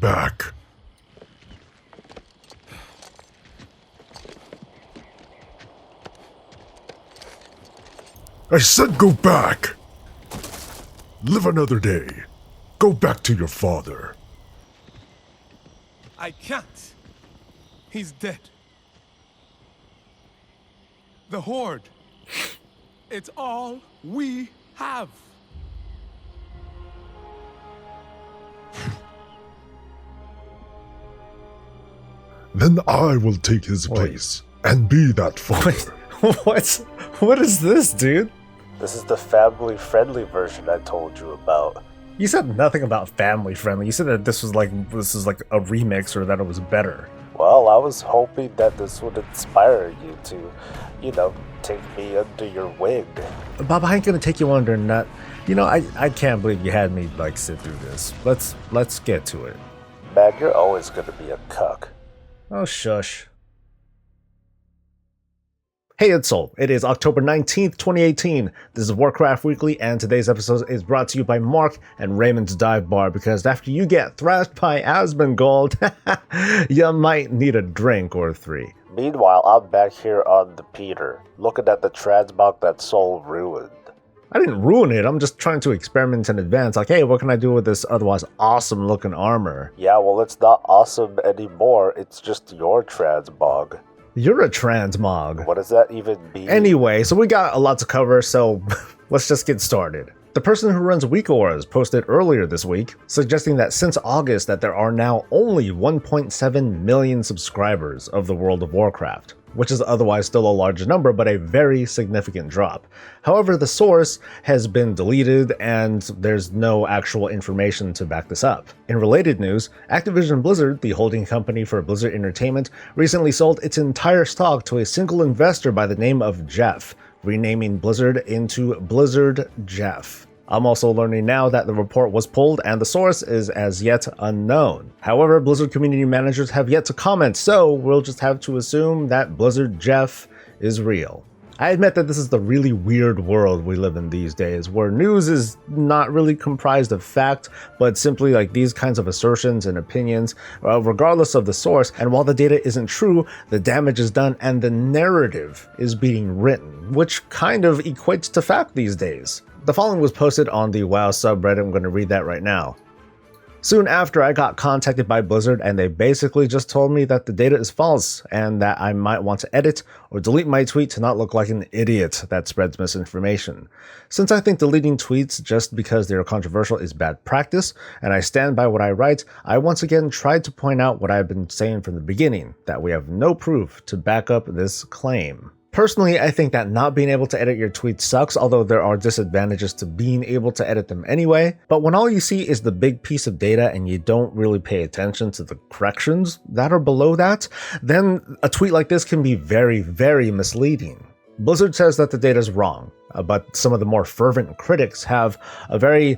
back. I said go back! Live another day. Go back to your father. I can't. He's dead. The Horde. It's all we have. Then I will take his place and be that father. What is this, dude? This is the family-friendly version I told you about. You said nothing about family friendly. You said that this was like a remix or that it was better. Well, I was hoping that this would inspire you to, take me under your wing. Bob, I ain't gonna take you under nut. I can't believe you had me sit through this. Let's get to it. Man, you're always gonna be a cuck. Oh, shush. Hey, it's Soul. It is October 19th, 2018. This is Warcraft Weekly, and today's episode is brought to you by Mark and Raymond's Dive Bar, because after you get thrashed by Asmongold, you might need a drink or three. Meanwhile, I'm back here on the Peter, looking at the transmog that Soul ruined. I didn't ruin it. I'm just trying to experiment in advance. Hey, what can I do with this otherwise awesome looking armor? Yeah, well, it's not awesome anymore. It's just your transmog. You're a transmog. What does that even mean? Anyway, so we got a lot to cover, so let's just get started. The person who runs Week Auras posted earlier this week, suggesting that since August that there are now only 1.7 million subscribers of the World of Warcraft, which is otherwise still a large number, but a very significant drop. However, the source has been deleted and there's no actual information to back this up. In related news, Activision Blizzard, the holding company for Blizzard Entertainment, recently sold its entire stock to a single investor by the name of Jeff, renaming Blizzard into Blizzard Jeff. I'm also learning now that the report was pulled and the source is as yet unknown. However, Blizzard community managers have yet to comment, so we'll just have to assume that Blizzard Jeff is real. I admit that this is the really weird world we live in these days, where news is not really comprised of fact, but simply these kinds of assertions and opinions, regardless of the source, and while the data isn't true, the damage is done and the narrative is being written, which kind of equates to fact these days. The following was posted on the WoW subreddit. I'm going to read that right now. Soon after, I got contacted by Blizzard and they basically just told me that the data is false and that I might want to edit or delete my tweet to not look like an idiot that spreads misinformation. Since I think deleting tweets just because they're controversial is bad practice, and I stand by what I write, I once again tried to point out what I've been saying from the beginning, that we have no proof to back up this claim. Personally, I think that not being able to edit your tweets sucks, although there are disadvantages to being able to edit them anyway. But when all you see is the big piece of data and you don't really pay attention to the corrections that are below that, then a tweet like this can be very, very misleading. Blizzard says that the data is wrong, but some of the more fervent critics have a very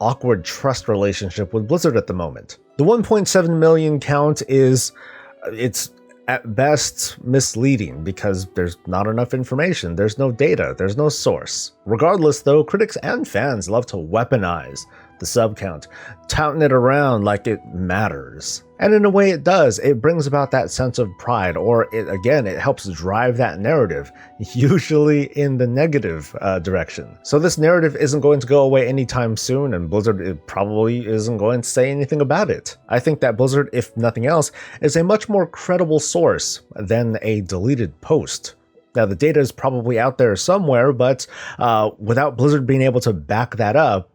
awkward trust relationship with Blizzard at the moment. The 1.7 million count it's at best misleading because there's not enough information, there's no data, there's no source. Regardless though, critics and fans love to weaponize the sub count, touting it around like it matters. And in a way it does. It brings about that sense of pride, or it helps drive that narrative, usually in the negative direction. So this narrative isn't going to go away anytime soon, and Blizzard probably isn't going to say anything about it. I think that Blizzard, if nothing else, is a much more credible source than a deleted post. Now, the data is probably out there somewhere, but without Blizzard being able to back that up,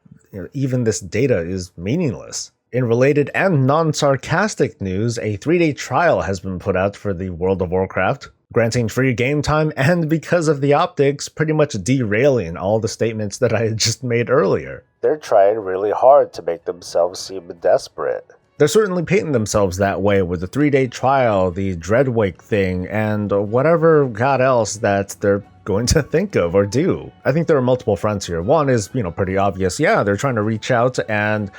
even this data is meaningless. In related and non-sarcastic news, a 3-day trial has been put out for the World of Warcraft, granting free game time and, because of the optics, pretty much derailing all the statements that I had just made earlier. They're trying really hard to make themselves seem desperate. They're certainly painting themselves that way with the 3-day trial, the Dreadwake thing, and whatever god else that they're going to think of or do. I think there are multiple fronts here. One is, pretty obvious. Yeah, they're trying to reach out and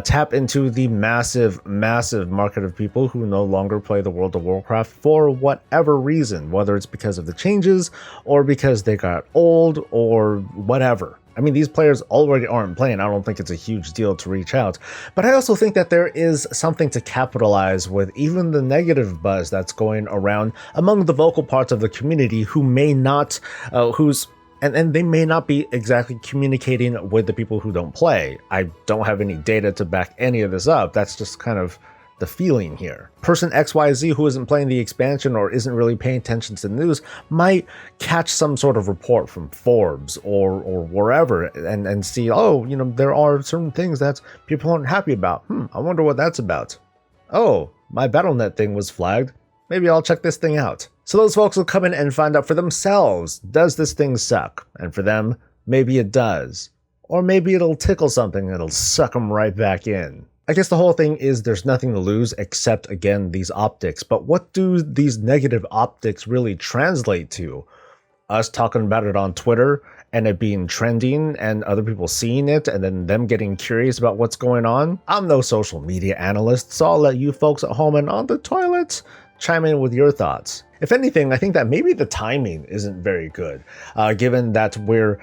tap into the massive market of people who no longer play the World of Warcraft for whatever reason, whether it's because of the changes or because they got old or whatever. I mean, these players already aren't playing. I don't think it's a huge deal to reach out. But I also think that there is something to capitalize with even the negative buzz that's going around among the vocal parts of the community who may not, and they may not be exactly communicating with the people who don't play. I don't have any data to back any of this up. That's just kind of the feeling here. Person XYZ who isn't playing the expansion or isn't really paying attention to the news might catch some sort of report from Forbes or wherever and see, oh, you know, there are certain things that people aren't happy about. I wonder what that's about. Oh, my Battle.net thing was flagged. Maybe I'll check this thing out. So those folks will come in and find out for themselves, does this thing suck? And for them, maybe it does. Or maybe it'll tickle something and it'll suck them right back in. I guess the whole thing is there's nothing to lose except, again, these optics. But what do these negative optics really translate to? Us talking about it on Twitter and it being trending and other people seeing it and then them getting curious about what's going on? I'm no social media analyst, so I'll let you folks at home and on the toilet chime in with your thoughts. If anything, I think that maybe the timing isn't very good, given that we're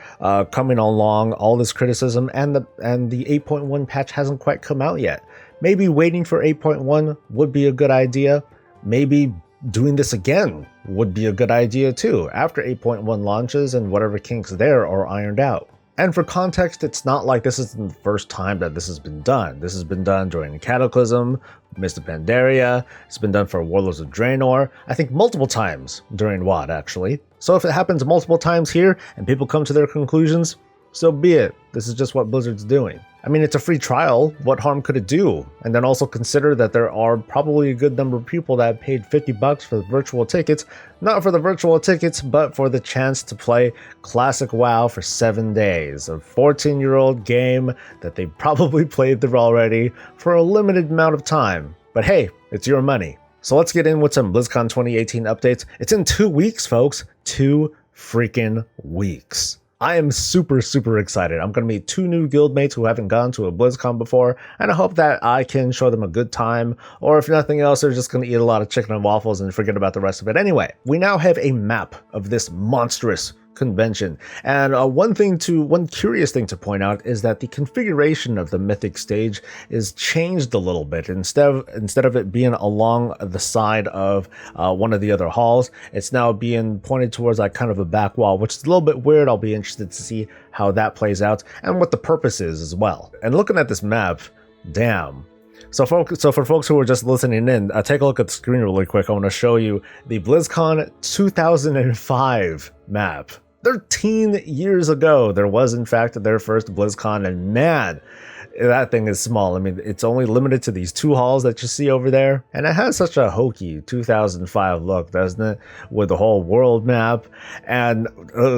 coming along all this criticism and the 8.1 patch hasn't quite come out yet. Maybe waiting for 8.1 would be a good idea. Maybe doing this again would be a good idea too, after 8.1 launches and whatever kinks there are ironed out. And for context, it's not like this isn't the first time that this has been done. This has been done during Cataclysm, Mist of Pandaria, it's been done for Warlords of Draenor, I think multiple times during WoD actually. So if it happens multiple times here and people come to their conclusions, so be it. This is just what Blizzard's doing. I mean, it's a free trial. What harm could it do? And then also consider that there are probably a good number of people that paid $50 for the virtual tickets, not for the virtual tickets, but for the chance to play Classic WoW for 7 days, a 14-year-old game that they probably played through already for a limited amount of time. But hey, it's your money. So let's get in with some BlizzCon 2018 updates. It's in 2 weeks, folks. 2 freaking weeks. I am super excited. I'm going to meet 2 new guildmates who haven't gone to a BlizzCon before, and I hope that I can show them a good time, or if nothing else, they're just going to eat a lot of chicken and waffles and forget about the rest of it. Anyway, we now have a map of this monstrous convention, and one curious thing to point out is that the configuration of the mythic stage is changed a little bit. Instead of it being along the side of one of the other halls, it's now being pointed towards like kind of a back wall, which is a little bit weird. I'll be interested to see how that plays out and what the purpose is as well. And looking at this map, damn. So for folks who are just listening in, take a look at the screen really quick. I want to show you the BlizzCon 2005 map. 13 years ago, there was in fact their first BlizzCon, and man, that thing is small. I mean, it's only limited to these 2 halls that you see over there, and it has such a hokey 2005 look, doesn't it? With the whole world map, and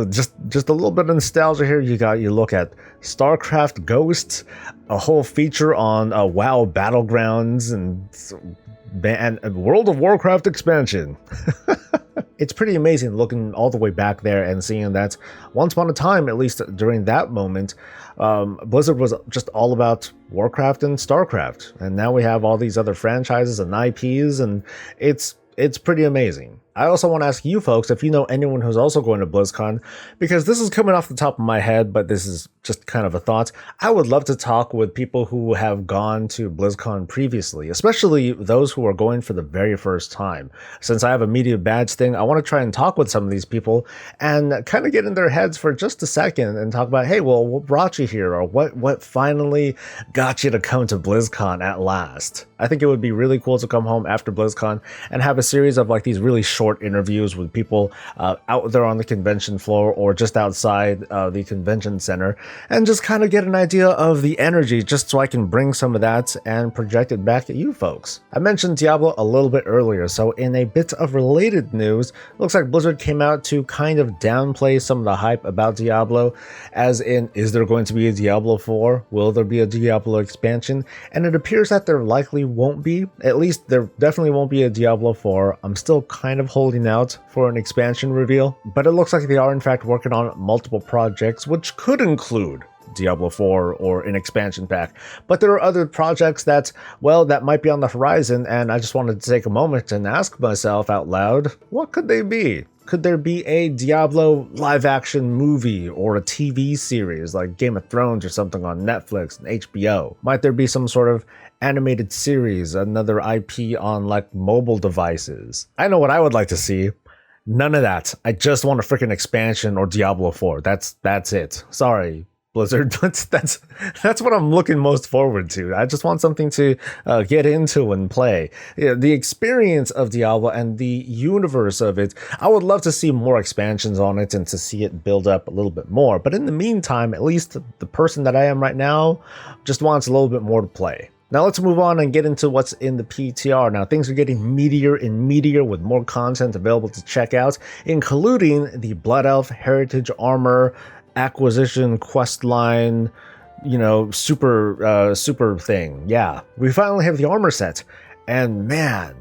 just a little bit of nostalgia here. You look at StarCraft Ghosts, a whole feature on WoW Battlegrounds, and World of Warcraft expansion. It's pretty amazing looking all the way back there and seeing that once upon a time, at least during that moment, Blizzard was just all about Warcraft and StarCraft. And now we have all these other franchises and IPs, and it's pretty amazing. I also want to ask you folks if you know anyone who's also going to BlizzCon, because this is coming off the top of my head, but this is just kind of a thought. I would love to talk with people who have gone to BlizzCon previously, especially those who are going for the very first time. Since I have a media badge thing, I want to try and talk with some of these people and kind of get in their heads for just a second and talk about, hey, well, what brought you here, or what finally got you to come to BlizzCon at last? I think it would be really cool to come home after BlizzCon and have a series of like these really short interviews with people out there on the convention floor or just outside the convention center, and just kind of get an idea of the energy, just so I can bring some of that and project it back at you folks. I mentioned Diablo a little bit earlier, so in a bit of related news, looks like Blizzard came out to kind of downplay some of the hype about Diablo, as in, is there going to be a Diablo 4? Will there be a Diablo expansion? And it appears that there likely won't be. At least there definitely won't be a Diablo 4. I'm still kind of holding out for an expansion reveal, but it looks like they are in fact working on multiple projects, which could include Diablo 4 or an expansion pack. But there are other projects that might be on the horizon, and I just wanted to take a moment and ask myself out loud, what could they be? Could there be a Diablo live-action movie or a TV series like Game of Thrones or something on Netflix and HBO? Might there be some sort of animated series, another IP on like mobile devices? I know what I would like to see. None of that. I just want a freaking expansion or Diablo 4. That's it. Sorry, Blizzard. That's what I'm looking most forward to. I just want something to get into and play. The experience of Diablo and the universe of it, I would love to see more expansions on it and to see it build up a little bit more. But in the meantime, at least the person that I am right now just wants a little bit more to play. Now let's move on and get into what's in the PTR. Now things are getting meatier and meatier with more content available to check out, including the Blood Elf Heritage Armor acquisition quest line, super thing. Yeah, we finally have the armor set, and man,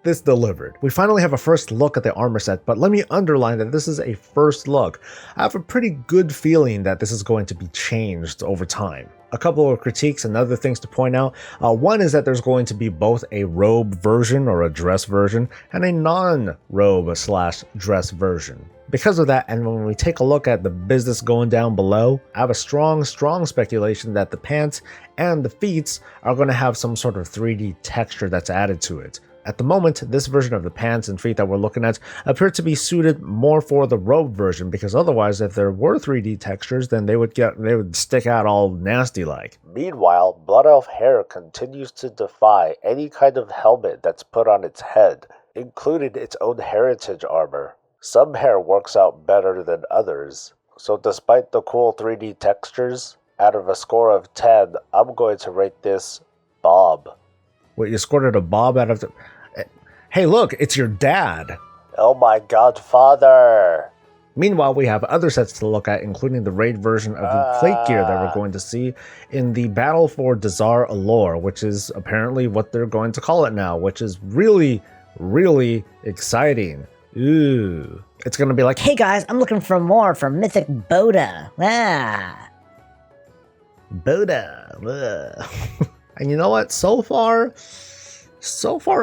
this delivered. We finally have a first look at the armor set, but let me underline that this is a first look. I have a pretty good feeling that this is going to be changed over time. A couple of critiques and other things to point out. One is that there's going to be both a robe version or a dress version and a non-robe / dress version. Because of that, and when we take a look at the business going down below, I have a strong speculation that the pants and the feet are going to have some sort of 3D texture that's added to it. At the moment, this version of the pants and feet that we're looking at appear to be suited more for the robe version, because otherwise, if there were 3D textures, then they would stick out all nasty like. Meanwhile, Blood Elf hair continues to defy any kind of helmet that's put on its head, including its own heritage armor. Some hair works out better than others, so despite the cool 3D textures, out of a score of 10, I'm going to rate this Bob. Wait, you scored it a Bob out of the... Hey look, it's your dad! Oh my god, father! Meanwhile, we have other sets to look at, including the raid version of the plate gear that we're going to see in the battle for dazar'alor, which is apparently what they're going to call it now, which is really, really exciting. Ooh. It's gonna be like, Hey guys, I'm looking for more from Mythic Boda. Boda. And you know what? So far,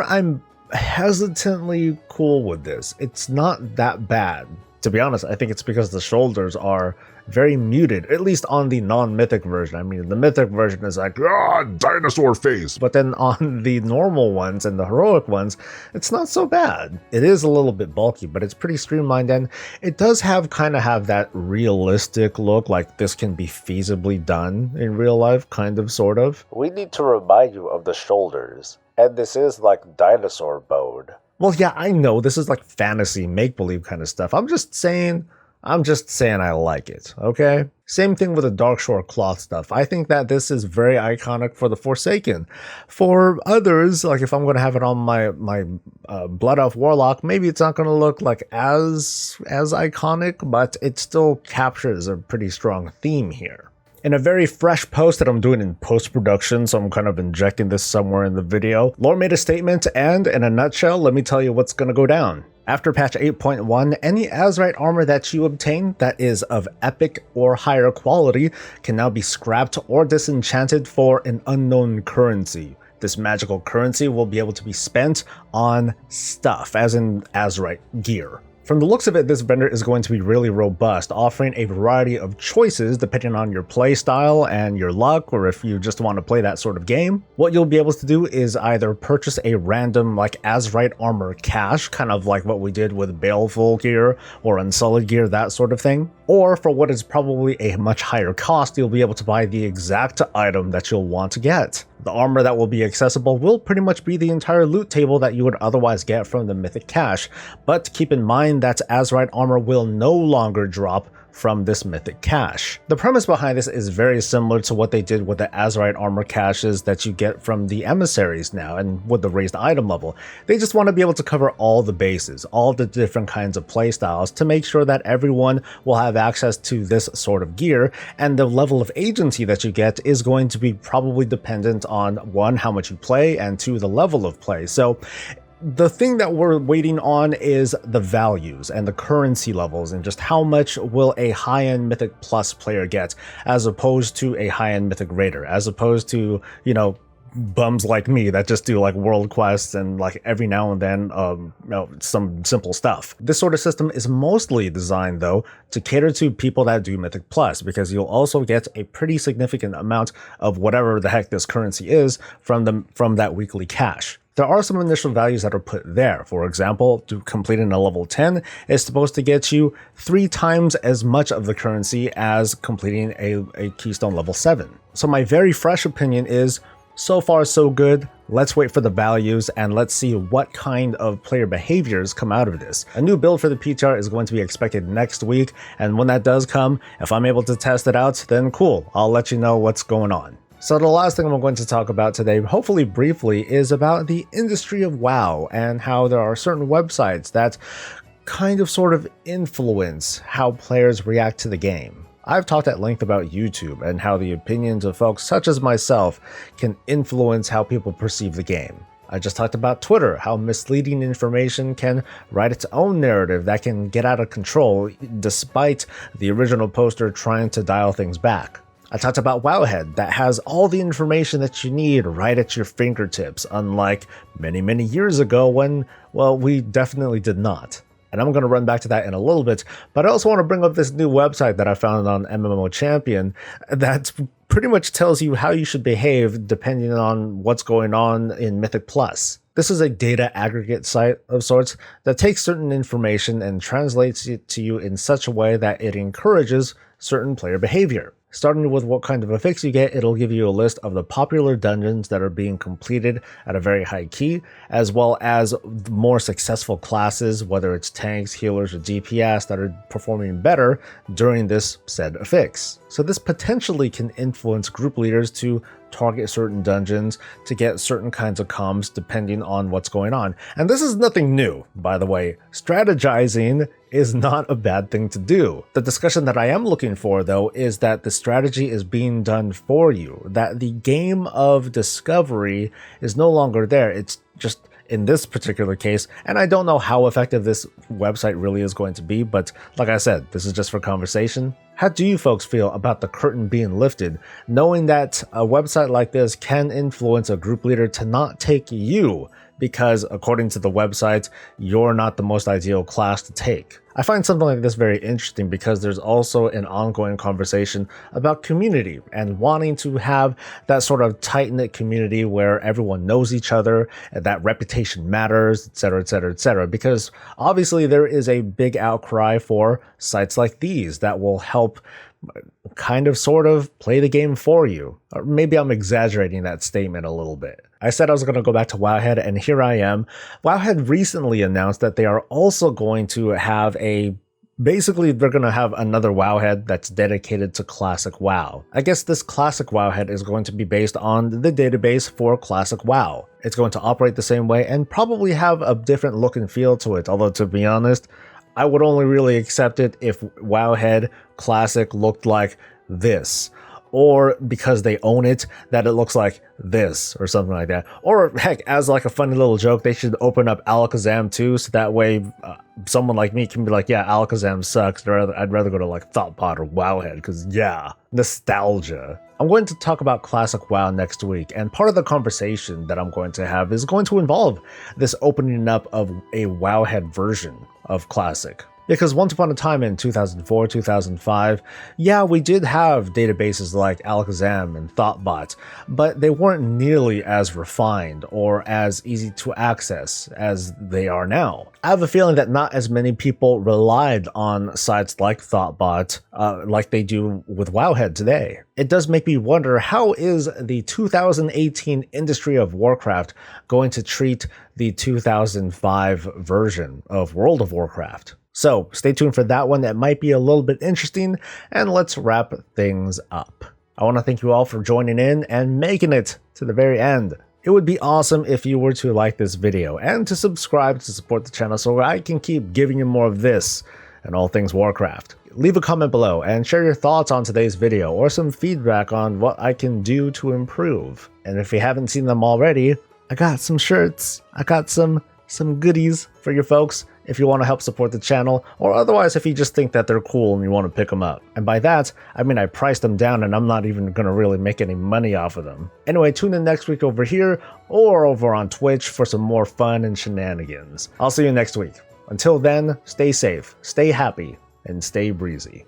I'm hesitantly cool with this. It's not that bad. To be honest, I think it's because the shoulders are very muted, at least on the non-mythic version. I mean, the mythic version is like, dinosaur face. but then on the normal ones and the heroic ones, it's not so bad. It is a little bit bulky, but it's pretty streamlined, and it does kind of have that realistic look, like this can be feasibly done in real life, kind of, sort of. We need to remind you of the shoulders, and this is like dinosaur bone. Well, yeah, I know this is like fantasy make-believe kind of stuff. I'm just saying I like it, okay? Same thing with the Darkshore cloth stuff. I think that this is very iconic for the Forsaken. For others, like if I'm going to have it on my Blood Elf Warlock, maybe it's not going to look like as iconic, but it still captures a pretty strong theme here. In a very fresh post that I'm doing in post-production, so I'm kind of injecting this somewhere in the video, Lore made a statement, and in a nutshell, let me tell you what's going to go down. After patch 8.1, any Azerite armor that you obtain that is of epic or higher quality can now be scrapped or disenchanted for an unknown currency. This magical currency will be able to be spent on stuff, as in Azerite gear. From the looks of it, this vendor is going to be really robust, offering a variety of choices depending on your playstyle and your luck, or if you just want to play that sort of game. What you'll be able to do is either purchase a random like Azerite armor cache, kind of like what we did with Baleful gear or Unsullied gear, that sort of thing. Or for what is probably a much higher cost, you'll be able to buy the exact item that you'll want to get. The armor that will be accessible will pretty much be the entire loot table that you would otherwise get from the Mythic Cache, but keep in mind that Azerite armor will no longer drop from this Mythic Cache. The premise behind this is very similar to what they did with the Azerite armor caches that you get from the emissaries now, and with the raised item level. They just want to be able to cover all the bases, all the different kinds of playstyles, to make sure that everyone will have access to this sort of gear, and the level of agency that you get is going to be probably dependent on, one, how much you play, and two, the level of play. So the thing that we're waiting on is the values and the currency levels, and just how much will a high-end Mythic Plus player get as opposed to a high-end Mythic Raider, as opposed to, bums like me that just do like world quests and like every now and then some simple stuff. This sort of system is mostly designed though to cater to people that do Mythic Plus, because you'll also get a pretty significant amount of whatever the heck this currency is from that weekly cash. There are some initial values that are put there. For example, completing a level 10 is supposed to get you 3 times as much of the currency as completing a Keystone level 7. So my very fresh opinion is, so far so good. Let's wait for the values and let's see what kind of player behaviors come out of this. A new build for the PTR is going to be expected next week, and when that does come, if I'm able to test it out, then cool, I'll let you know what's going on. So the last thing I'm going to talk about today, hopefully briefly, is about the industry of WoW and how there are certain websites that kind of sort of influence how players react to the game. I've talked at length about YouTube and how the opinions of folks such as myself can influence how people perceive the game. I just talked about Twitter, how misleading information can write its own narrative that can get out of control despite the original poster trying to dial things back. I talked about Wowhead, that has all the information that you need right at your fingertips, unlike many years ago when, well, we definitely did not. And I'm going to run back to that in a little bit, but I also want to bring up this new website that I found on MMO Champion that pretty much tells you how you should behave depending on what's going on in Mythic Plus. This is a data aggregate site of sorts that takes certain information and translates it to you in such a way that it encourages certain player behavior. Starting with what kind of a fix you get, it'll give you a list of the popular dungeons that are being completed at a very high key, as well as more successful classes, whether it's tanks, healers, or DPS, that are performing better during this said fix. So this potentially can influence group leaders to target certain dungeons to get certain kinds of comms depending on what's going on. And this is nothing new, by the way. Strategizing is not a bad thing to do. The discussion that I am looking for, though, is that the strategy is being done for you, that the game of discovery is no longer there. It's just, in this particular case, and I don't know how effective this website really is going to be, but like I said, this is just for conversation. How do you folks feel about the curtain being lifted, knowing that a website like this can influence a group leader to not take you because, according to the website, you're not the most ideal class to take? I find something like this very interesting because there's also an ongoing conversation about community and wanting to have that sort of tight-knit community where everyone knows each other and that reputation matters, etc., etc., etc. Because obviously there is a big outcry for sites like these that will help kind of sort of play the game for you. Or maybe I'm exaggerating that statement a little bit. I said I was going to go back to Wowhead, and here I am. Wowhead recently announced that they are also going to have basically they're going to have another Wowhead that's dedicated to Classic WoW. I guess this Classic Wowhead is going to be based on the database for Classic WoW. It's going to operate the same way and probably have a different look and feel to it, although to be honest, I would only really accept it if Wowhead Classic looked like this, or because they own it, that it looks like this or something like that. Or heck, as like a funny little joke, they should open up Alakazam too, so that way someone like me can be like, yeah, Alakazam sucks. I'd rather go to like Thoughtbot or Wowhead, because yeah, nostalgia. I'm going to talk about Classic WoW next week, and part of the conversation that I'm going to have is going to involve this opening up of a Wowhead version of Classic. Because once upon a time in 2004, 2005, yeah, we did have databases like Alakazam and Thoughtbot, but they weren't nearly as refined or as easy to access as they are now. I have a feeling that not as many people relied on sites like Thoughtbot like they do with Wowhead today. It does make me wonder, how is the 2018 industry of Warcraft going to treat the 2005 version of World of Warcraft? So stay tuned for that one. That might be a little bit interesting, and let's wrap things up. I want to thank you all for joining in and making it to the very end. It would be awesome if you were to like this video and to subscribe to support the channel so I can keep giving you more of this and all things Warcraft. Leave a comment below and share your thoughts on today's video or some feedback on what I can do to improve. And if you haven't seen them already, I got some shirts. I got some goodies for your folks. if you want to help support the channel, or otherwise if you just think that they're cool and you want to pick them up. And by that, I mean I priced them down and I'm not even going to really make any money off of them. Anyway, tune in next week over here or over on Twitch for some more fun and shenanigans. I'll see you next week. Until then, stay safe, stay happy, and stay breezy.